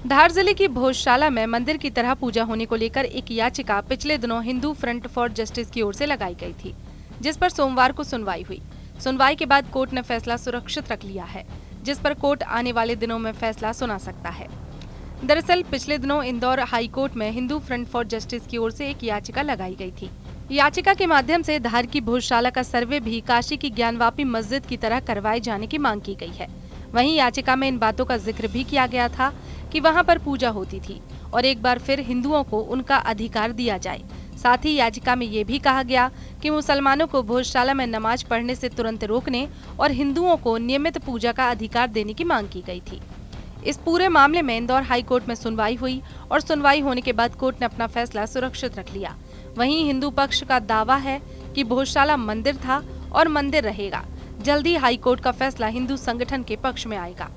धार जिले की भोजशाला में मंदिर की तरह पूजा होने को लेकर एक याचिका पिछले दिनों हिंदू फ्रंट फॉर जस्टिस की ओर से लगाई गई थी, जिस पर सोमवार को सुनवाई हुई। सुनवाई के बाद कोर्ट ने फैसला सुरक्षित रख लिया है, जिस पर कोर्ट आने वाले दिनों में फैसला सुना सकता है। दरअसल पिछले दिनों इंदौर हाई कोर्ट में हिंदू फ्रंट फॉर जस्टिस की ओर से एक याचिका लगाई गई थी। याचिका के माध्यम से धार की भोजशाला का सर्वे भी काशी की ज्ञानवापी मस्जिद की तरह करवाए जाने की मांग की गई है। वहीं याचिका में इन बातों का जिक्र भी किया गया था कि वहां पर पूजा होती थी और एक बार फिर हिंदुओं को उनका अधिकार दिया जाए। साथ ही याचिका में ये भी कहा गया कि मुसलमानों को भोजशाला में नमाज पढ़ने से तुरंत रोकने और हिंदुओं को नियमित पूजा का अधिकार देने की मांग की गई थी। इस पूरे मामले में इंदौर हाई कोर्ट में सुनवाई हुई और सुनवाई होने के बाद कोर्ट ने अपना फैसला सुरक्षित रख लिया। वहीं हिंदू पक्ष का दावा है कि भोजशाला मंदिर था और मंदिर रहेगा। जल्दी हाई कोर्ट का फैसला हिंदू संगठन के पक्ष में आएगा।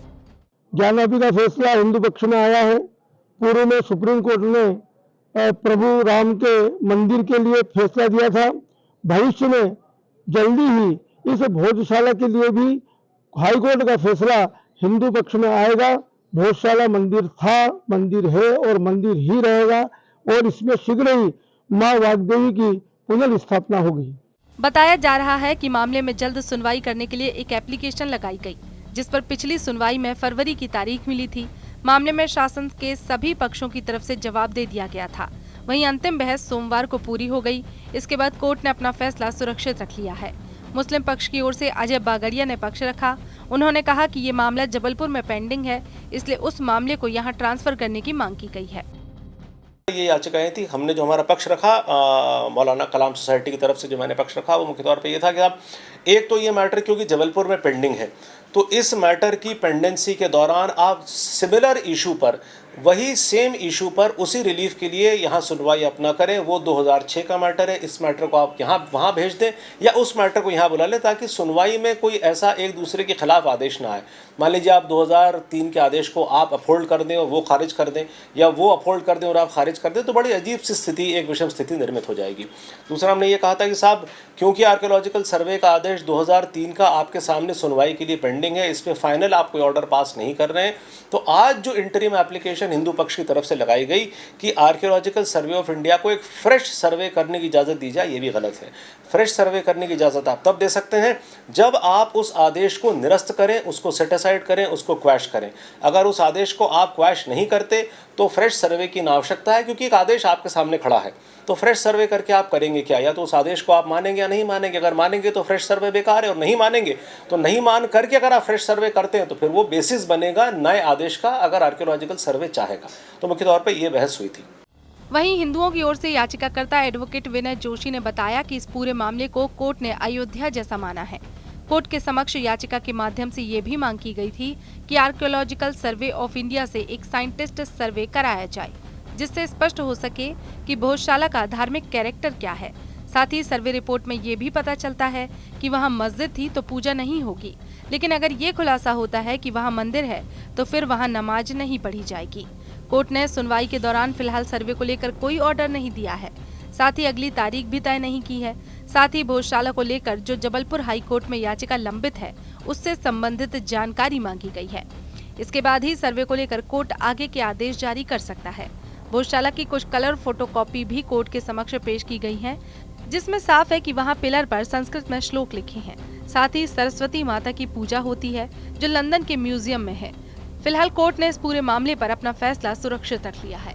ज्ञानवापी का फैसला हिंदू पक्ष में आया है। पूर्व में सुप्रीम कोर्ट ने प्रभु राम के मंदिर के लिए फैसला दिया था। भविष्य में जल्दी ही इस भोजशाला के लिए भी हाई कोर्ट का फैसला हिंदू पक्ष में आएगा। भोजशाला मंदिर था, मंदिर है और मंदिर ही रहेगा और इसमें शीघ्र ही मां वाग्देवी की पुनर्स्थापना होगी। बताया जा रहा है कि मामले में जल्द सुनवाई करने के लिए एक एप्लीकेशन लगाई गई, जिस पर पिछली सुनवाई में फरवरी की तारीख मिली थी। मामले में शासन के सभी पक्षों की तरफ से जवाब दे दिया गया था। वहीं अंतिम बहस सोमवार को पूरी हो गई। इसके बाद कोर्ट ने अपना फैसला सुरक्षित रख लिया है। मुस्लिम पक्ष की ओर से अजय बागड़िया ने पक्ष रखा। उन्होंने कहा कि ये मामला जबलपुर में पेंडिंग है, इसलिए उस मामले को यहाँ ट्रांसफर करने की मांग की गई है। ये याचिकाएं थी, हमने जो हमारा पक्ष रखा मौलाना कलाम सोसाइटी की तरफ से जो मैंने पक्ष रखा वो मुख्य तौर पे ये था कि आप एक तो ये मैटर क्योंकि जबलपुर में पेंडिंग है, तो इस मैटर की पेंडेंसी के दौरान आप सिमिलर इशू पर, वही सेम इशू पर उसी रिलीफ के लिए यहाँ सुनवाई अपना करें। वो 2006 का मैटर है, इस मैटर को आप यहाँ वहाँ भेज दें या उस मैटर को यहाँ बुला लें, ताकि सुनवाई में कोई ऐसा एक दूसरे के खिलाफ आदेश ना आए। मान लीजिए आप 2003 के आदेश को आप अपहोल्ड कर दें और वो खारिज कर दें, या वो अपहोल्ड कर दें और आप खारिज कर दें, तो बड़ी अजीब सी स्थिति, एक विषम स्थिति निर्मित हो जाएगी। दूसरा, हमने ये कहा था कि साहब क्योंकि आर्कियोलॉजिकल सर्वे का आदेश 2003 का आपके सामने सुनवाई के लिए पेंडिंग है, इस पर फाइनल आप कोई ऑर्डर पास नहीं कर रहे हैं, तो आज जो इंटरिम एप्लीकेशन हिंदू पक्ष की तरफ से लगाई गई कि आर्कियोलॉजिकल सर्वे ऑफ इंडिया को एक फ्रेश सर्वे करने की इजाज़त दी जाए, ये भी गलत है। फ्रेश सर्वे करने की इजाज़त आप तब दे सकते हैं जब आप उस आदेश को निरस्त करें, उसको सेट असाइड करें, उसको क्वैश करें। अगर उस आदेश को आप क्वैश नहीं करते तो फ्रेश सर्वे की आवश्यकता है, क्योंकि एक आदेश आपके सामने खड़ा है। तो फ्रेश सर्वे करके आप करेंगे क्या? या तो उस आदेश को आप मानेंगे या नहीं मानेंगे। अगर मानेंगे तो फ्रेश सर्वे बेकार है, और नहीं मानेंगे तो नहीं मान करके अगर आप फ्रेश सर्वे करते हैं तो फिर वो बेसिस बनेगा नए आदेश का, अगर आर्कियोलॉजिकल सर्वे चाहेगा। तो मुख्य तौर पर यह बहस हुई थी। वहीं हिंदुओं की ओर से याचिकाकर्ता एडवोकेट विनय जोशी ने बताया कि इस पूरे मामले को कोर्ट ने अयोध्या जैसा माना है। कोर्ट के समक्ष याचिका के माध्यम से ये भी मांग की गई थी कि आर्कियोलॉजिकल सर्वे ऑफ इंडिया से एक साइंटिस्ट सर्वे कराया जाए, जिससे स्पष्ट हो सके कि भोजशाला का धार्मिक कैरेक्टर क्या है। साथ ही सर्वे रिपोर्ट में ये भी पता चलता है कि वहाँ मस्जिद थी तो पूजा नहीं होगी, लेकिन अगर ये खुलासा होता है कि वहाँ मंदिर है तो फिर वहाँ नमाज नहीं पढ़ी जाएगी। कोर्ट ने सुनवाई के दौरान फिलहाल सर्वे को लेकर कोई ऑर्डर नहीं दिया है, साथ ही अगली तारीख भी तय नहीं की है। साथ ही भोजशाला को लेकर जो जबलपुर हाई कोर्ट में याचिका लंबित है, उससे संबंधित जानकारी मांगी गई है। इसके बाद ही सर्वे को लेकर कोर्ट आगे के आदेश जारी कर सकता है। भोजशाला की कुछ कलर फोटोकॉपी भी कोर्ट के समक्ष पेश की गई है, जिसमें साफ है कि वहां पिलर पर संस्कृत में श्लोक लिखे हैं। साथ ही सरस्वती माता की पूजा होती है, जो लंदन के म्यूजियम में है। फिलहाल कोर्ट ने इस पूरे मामले पर अपना फैसला सुरक्षित रख लिया है।